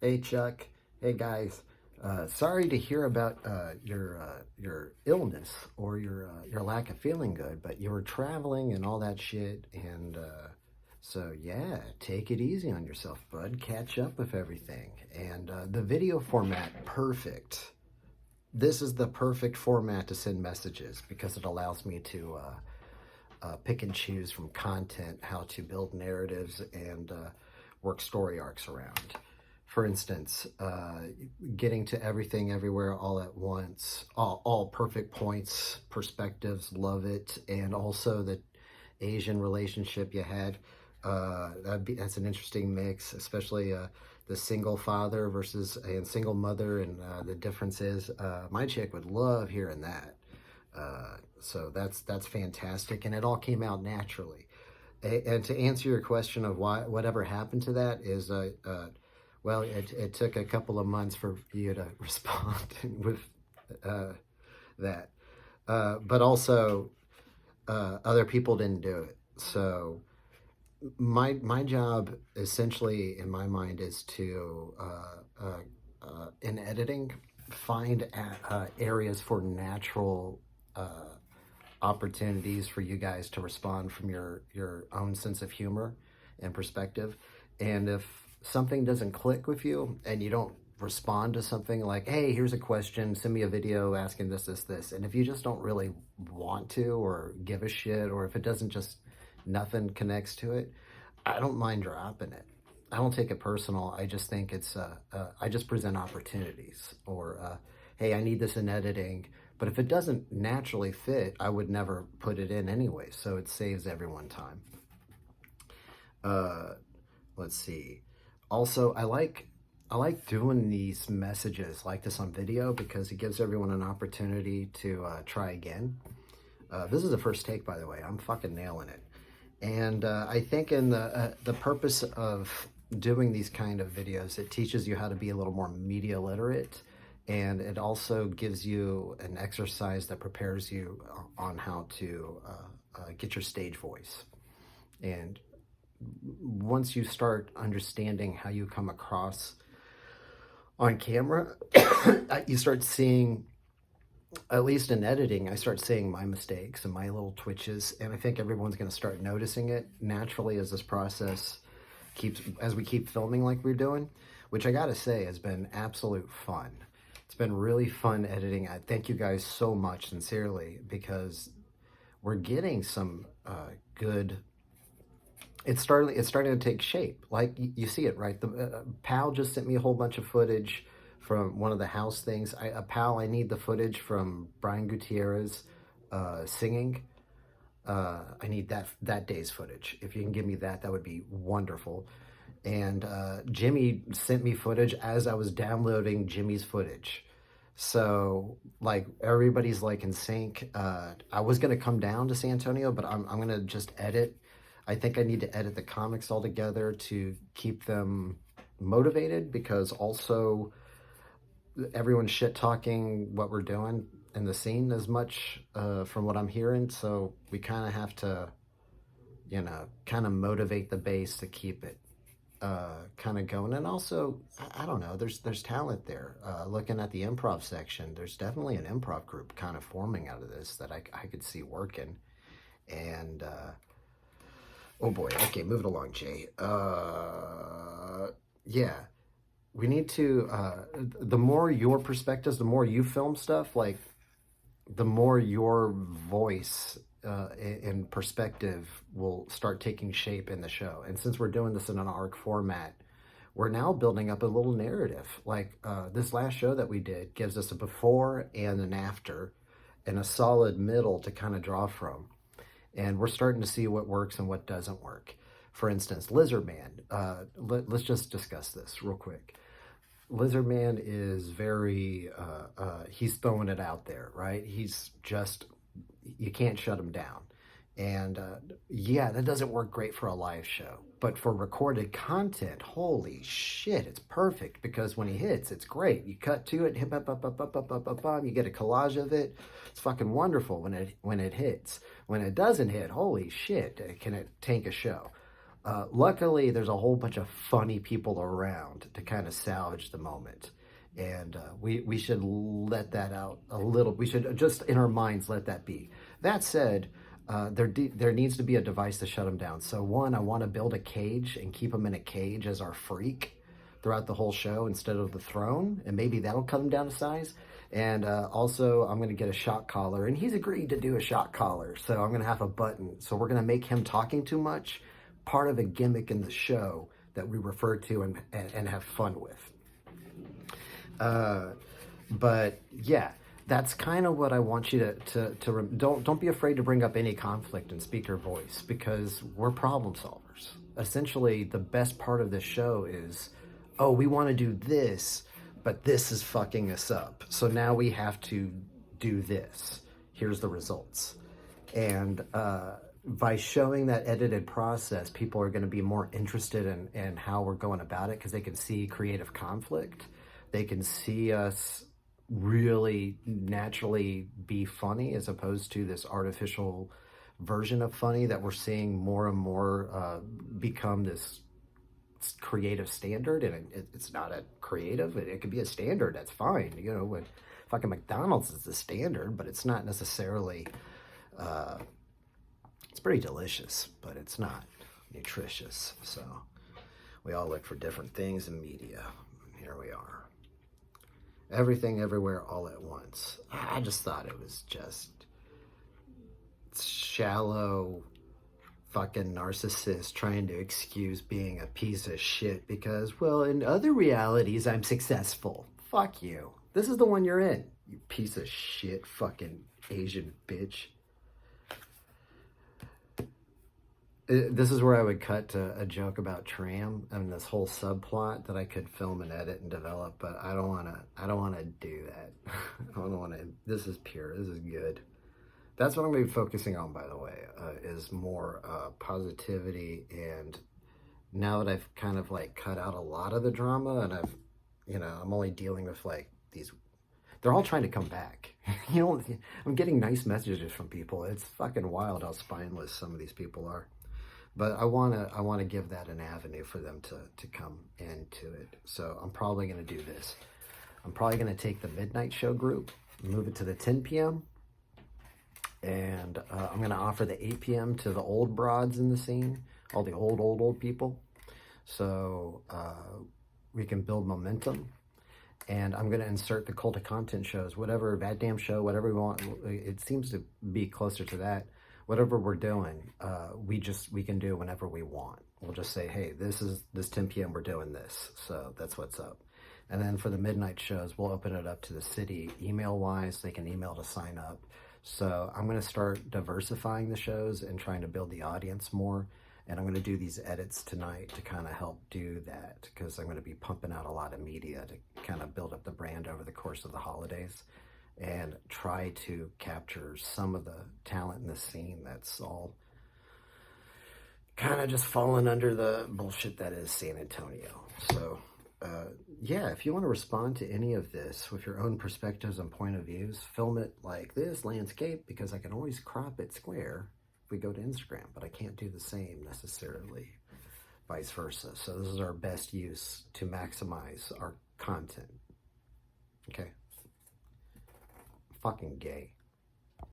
Hey Chuck. Hey guys. Sorry to hear about your illness or your lack of feeling good, but you were traveling and all that shit, and so yeah, take it easy on yourself, bud. Catch up with everything, and the video format perfect. This is the perfect format to send messages because it allows me to pick and choose from content how to build narratives and work story arcs around. For instance, getting to everything everywhere all at once, all perfect points, perspectives, love it, and also the Asian relationship you had. That's an interesting mix, especially the single father versus and single mother, and the differences. My chick would love hearing that. So that's fantastic, and it all came out naturally. And to answer your question of why whatever happened to that is, well, it took a couple of months for you to respond with that, but also other people didn't do it. So my job, essentially, in my mind, is to in editing find areas for natural opportunities for you guys to respond from your own sense of humor and perspective. And if something doesn't click with you and you don't respond to something like, hey, here's a question, send me a video asking this, and if you just don't really want to or give a shit, or if it doesn't just, nothing connects to it, I don't mind dropping it. I don't take it personal. I just think it's, I just present opportunities, or, hey, I need this in editing. But if it doesn't naturally fit, I would never put it in anyway. So it saves everyone time. Let's see. Also, I like doing these messages like this on video because it gives everyone an opportunity to try again. This is the first take, by the way. I'm fucking nailing it. And I think in the purpose of doing these kind of videos, it teaches you how to be a little more media literate, and it also gives you an exercise that prepares you on how to get your stage voice. And once you start understanding how you come across on camera, you start seeing, at least in editing, I start seeing my mistakes and my little twitches, and I think everyone's going to start noticing it naturally as this process as we keep filming like we're doing, which I gotta say has been absolute fun. It's been really fun editing. I thank you guys so much, sincerely, because we're getting some good. It's starting to take shape. Like you see it, right? The Pal just sent me a whole bunch of footage from one of the house things. Pal, I need the footage from Brian Gutierrez singing. I need that day's footage. If you can give me that, that would be wonderful. And Jimmy sent me footage as I was downloading Jimmy's footage. So like everybody's like in sync. I was gonna come down to San Antonio, but I'm gonna just edit. I think I need to edit the comics all together to keep them motivated, because also everyone's shit talking what we're doing in the scene as much, from what I'm hearing. So we kind of have to, kind of motivate the base to keep it kind of going. And also, I don't know, there's talent there. Looking at the improv section, there's definitely an improv group kind of forming out of this that I could see working. And oh boy, okay, moving along, Jay. Yeah, we need to, the more your perspectives, the more you film stuff, like the more your voice and perspective will start taking shape in the show. And since we're doing this in an arc format, we're now building up a little narrative. Like this last show that we did gives us a before and an after, and a solid middle to kind of draw from. And we're starting to see what works and what doesn't work. For instance, Lizard Man. Let's just discuss this real quick. Lizard Man is very, he's throwing it out there, right? He's just, you can't shut him down. And yeah, that doesn't work great for a live show. But for recorded content, holy shit, it's perfect, because when he hits, it's great. You cut to it, hip, up, you get a collage of it. It's fucking wonderful when it hits. When it doesn't hit, holy shit, can it tank a show? Luckily, there's a whole bunch of funny people around to kind of salvage the moment. And we should let that out a little. We should just in our minds let that be. That said, there needs to be a device to shut them down. So one, I want to build a cage and keep them in a cage as our freak throughout the whole show instead of the throne, and maybe that'll cut him down to size. And also, I'm going to get a shock collar, and he's agreed to do a shock collar, so I'm going to have a button. So we're going to make him talking too much part of a gimmick in the show that we refer to and have fun with. But yeah, that's kind of what I want you to don't be afraid to bring up any conflict and speak your voice, because we're problem solvers. Essentially, the best part of this show is, oh, we want to do this, but this is fucking us up. So now we have to do this. Here's the results. And by showing that edited process, people are going to be more interested in how we're going about it, because they can see creative conflict. They can see us really naturally be funny as opposed to this artificial version of funny that we're seeing more and more become this creative standard. And it's not a creative, it could be a standard, that's fine. You know, when fucking McDonald's is the standard, but it's not necessarily it's pretty delicious, but it's not nutritious. So we all look for different things in media. Here we are. Everything, everywhere, all at once. I just thought it was just shallow fucking narcissist trying to excuse being a piece of shit because, well, in other realities, I'm successful. Fuck you. This is the one you're in, you piece of shit fucking Asian bitch. This is where I would cut to a joke about Tram and this whole subplot that I could film and edit and develop, but I don't want to do that. I don't want to. This is pure. This is good. That's what I'm going to be focusing on, by the way, is more positivity. And now that I've kind of like cut out a lot of the drama, and I'm only dealing with like these. They're all trying to come back. I'm getting nice messages from people. It's fucking wild how spineless some of these people are. But I want to give that an avenue for them to come into it. So I'm probably going to do this. I'm probably going to take the midnight show group, move it to the 10 p.m. And I'm going to offer the 8 p.m. to the old broads in the scene, all the old people. So we can build momentum. And I'm going to insert the Cult of Content shows, whatever, Bad Damn Show, whatever we want. It seems to be closer to that. Whatever we're doing, we can do whenever we want. We'll just say, hey, this 10 p.m. we're doing this. So that's what's up. And then for the midnight shows, we'll open it up to the city email-wise. They can email to sign up. So I'm going to start diversifying the shows and trying to build the audience more. And I'm going to do these edits tonight to kind of help do that, because I'm going to be pumping out a lot of media to kind of build up the brand over the course of the holidays and try to capture some of the talent in the scene that's all kind of just falling under the bullshit that is San Antonio. So, yeah, if you want to respond to any of this with your own perspectives and point of views, film it like this landscape, because I can always crop it square if we go to Instagram, but I can't do the same necessarily, vice versa. So this is our best use to maximize our content. Okay? Fucking gay.